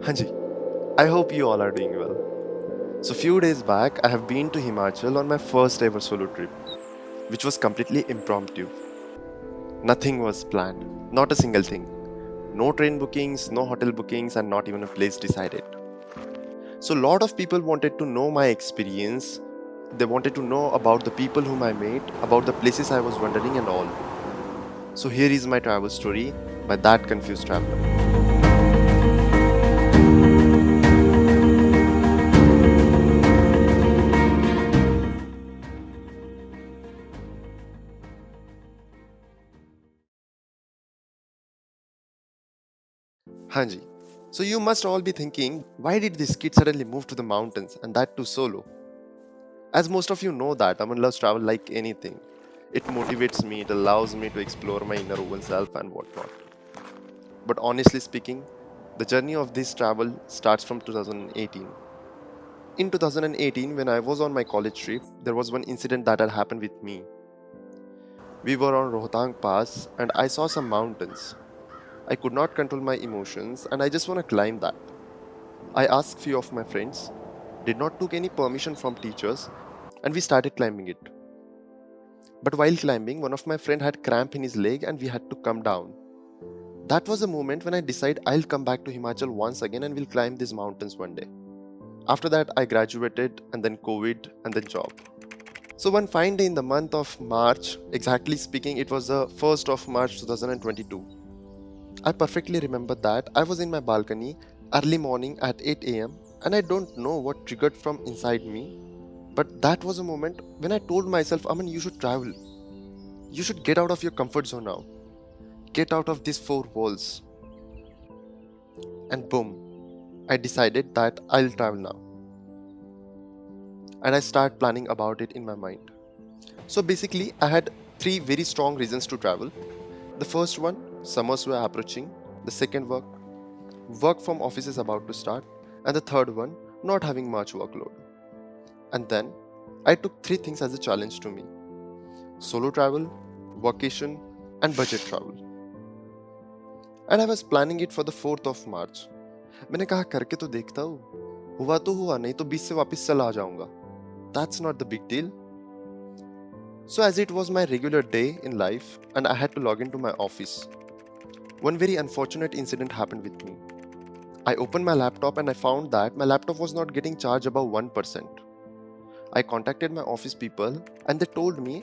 Haanji, I hope you all are doing well. So few days back, I have been to Himachal on my first ever solo trip, which was completely impromptu. Nothing was planned, not a single thing. No train bookings, no hotel bookings, and not even a place decided. So a lot of people wanted to know my experience. They wanted to know about the people whom I met, about the places I was wandering and all. So here is my travel story by that confused traveler. Hanji. So you must all be thinking, why did this kid suddenly move to the mountains and that too solo? As most of you know that Aman loves travel like anything. It motivates me, it allows me to explore my inner open self and whatnot. But honestly speaking, the journey of this travel starts from 2018. In 2018, when I was on my college trip, there was one incident that had happened with me. We were on Rohtang Pass and I saw some mountains. I could not control my emotions and I just want to climb that. I asked few of my friends, did not took any permission from teachers, and we started climbing it. But while climbing, one of my friend had cramp in his leg and we had to come down. That was the moment when I decided I'll come back to Himachal once again and we'll climb these mountains one day. After that, I graduated and then COVID and then job. So one fine day in the month of March, exactly speaking, it was the 1st of March 2022. I perfectly remember that I was in my balcony early morning at 8 a.m. and I don't know what triggered from inside me, but that was a moment when I told myself, Aman, you should travel. You should get out of your comfort zone now. Get out of these four walls. And boom, I decided that I'll travel now. And I started planning about it in my mind. So basically, I had three very strong reasons to travel. The first one, summers were approaching. The second, work from office is about to start. And the third one, not having much workload. And then I took three things as a challenge to me: solo travel, vacation, and budget travel. And I was planning it for the 4th of March. मैंने कहा करके तो देखता हूँ, हुआ तो हुआ, नहीं तो 20 से वापस चला जाऊंगा. That's not the big deal. So as it was my regular day in life and I had to log into my office, one very unfortunate incident happened with me. I opened my laptop and I found that my laptop was not getting charged above 1%. I contacted my office people and they told me,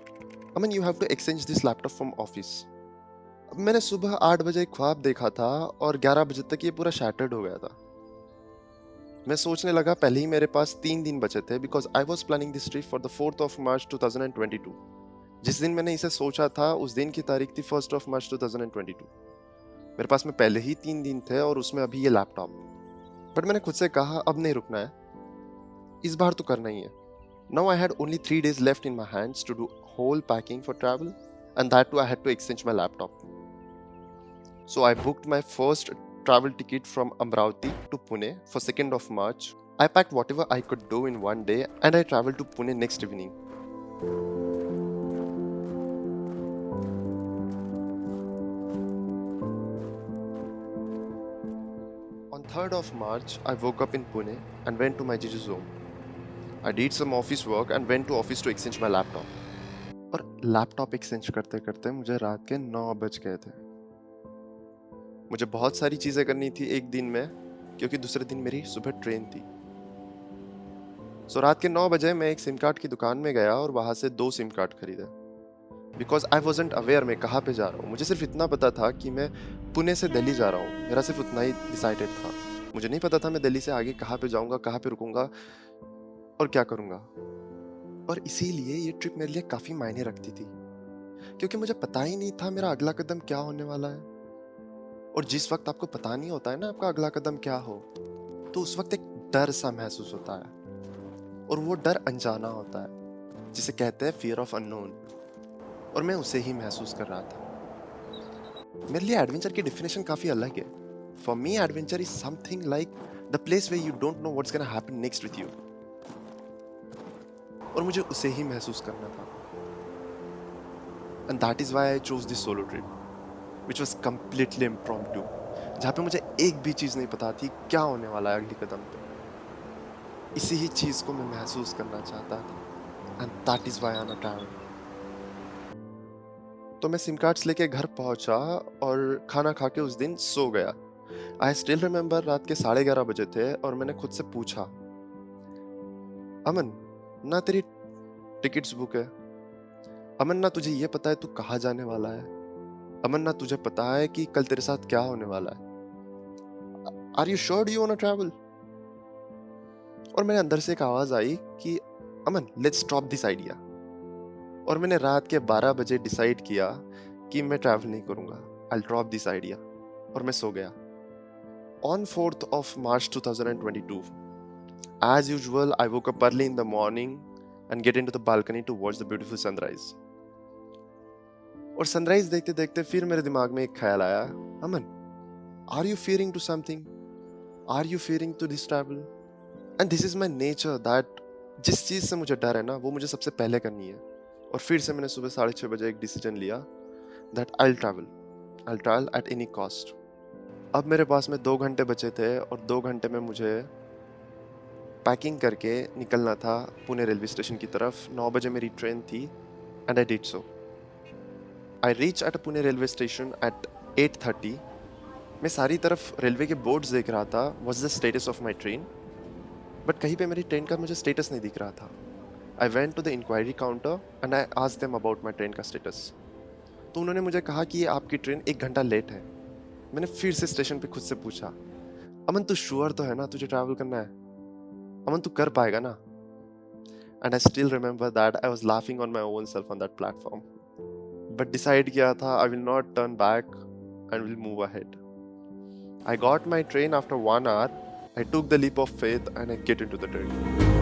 Aman, you have to exchange this laptop from office. अब मैंने सुबह 8 बजे ख्वाब देखा था और 11 बजे तक ये पूरा शैटर्ड हो गया था. मैं सोचने लगा पहले ही मेरे पास 3 दिन बचे थे because I was planning this trip for the 4th of March 2022. जिस दिन मैंने इसे सोचा था उस दिन की तारीख थी 1st of March 2022. मेरे पास में पहले ही 3 दिन थे और उसमें अभी ये लैपटॉप. बट मैंने खुद से कहा अब नहीं रुकना है, इस बार तो करना ही है. Now I had only 3 days left in my hands to do whole packing for travel, and that too I had to exchange my laptop. So I booked my first travel ticket from Amravati to Pune for 2nd of March. I packed whatever I could do in one day and I traveled to Pune next evening. On 3rd of March, I woke up in Pune and went to my Jiju's home. I did some office work and went to office to exchange my laptop. और laptop exchange करते करते मुझे रात के 9 बज गए थे. मुझे बहुत सारी चीज़ें करनी थी एक दिन में क्योंकि दूसरे दिन मेरी सुबह ट्रेन थी. सो रात के 9 बजे मैं एक सिम कार्ड की दुकान में गया और वहाँ से 2 सिम कार्ड खरीदे. बिकॉज आई वॉजेंट अवेयर मैं कहाँ पे जा रहा हूँ. मुझे सिर्फ इतना पता था कि मैं पुणे से दिल्ली जा रहा हूँ. मेरा सिर्फ उतना ही डिसाइडेड था. मुझे नहीं पता था मैं दिल्ली से आगे कहाँ पे जाऊँगा, कहाँ पे रुकूंगा और क्या करूँगा. और इसीलिए ये ट्रिप मेरे लिए काफ़ी मायने रखती थी क्योंकि मुझे पता ही नहीं था मेरा अगला कदम क्या होने वाला है. और जिस वक्त आपको पता नहीं होता है ना आपका अगला कदम क्या हो, तो उस वक्त एक डर सा महसूस होता है और वो डर अनजाना होता है जिसे कहते हैं फियर ऑफ अननोन. और मैं उसे ही महसूस कर रहा था. मेरे लिए एडवेंचर की डेफिनेशन काफ़ी अलग है. For me adventure is something like the place way you don't know what's gonna happen next with you. और मुझे उसे ही महसूस करना था. And that is why I chose this solo trip, which was completely impromptu. जहाँ पे मुझे एक भी चीज़ नहीं पता थी क्या होने वाला है अगली कदम पे। इसी ही चीज़ को मैं महसूस करना चाहता था and that is why I am travel. तो मैं सिम कार्ड्स लेके घर पहुंचा और खाना खा के उस दिन सो गया। आई स्टिल रिमेम्बर रात के 11:30 बजे थे और मैंने खुद से पूछा, अमन, ना तेरी टिकट्स बुक है, अमन ना तुझे ये पता है तू कहाँ जाने वाला है, अमन ना तुझे पता है कि कल तेरे साथ क्या होने वाला है, are you sure you wanna travel? और मेरे अंदर से एक आवाज आई कि Aman let's drop this idea. और मैंने रात के 12 बजे डिसाइड किया कि मैं ट्रैवल नहीं करूंगा, आई ड्रॉप दिस आइडिया, और मैं सो गया। On 4th of March 2022, as usual, I woke up early in the morning and get into the balcony to watch the beautiful sunrise. और सनराइज देखते देखते फिर मेरे दिमाग में एक ख्याल आया, Aman, are you fearing to something, are you fearing to this travel? And this is my nature that जिस चीज़ से मुझे डर है ना वो मुझे सबसे पहले करनी है। और फिर से मैंने सुबह 6:30 बजे एक डिसीजन लिया that I travel at any cost. अब मेरे पास में 2 घंटे बचे थे और 2 घंटे में मुझे पैकिंग करके निकलना था पुणे रेलवे स्टेशन की तरफ। 9 बजे मेरी ट्रेन थी and I did so. I reach at Pune railway station at 8:30। मैं सारी तरफ रेलवे के बोर्ड्स देख रहा था, what's the status of my train, but कहीं पे मेरी ट्रेन का मुझे स्टेटस नहीं दिख रहा था। I went to the inquiry counter and I asked them about my train का स्टेटस। तो उन्होंने मुझे कहा कि ये आपकी ट्रेन 1 घंटा लेट है। मैंने फिर से स्टेशन पे खुद से पूछा, अमन तू श्योर तो है ना तुझे ट्रैवल करना है, अमन तू कर पाएगा ना? And I still remember that I was laughing on my own self on that platform, but decide किया था I will not turn back and will move ahead. I got my train after 1 hour. I took the leap of faith and I get into the train.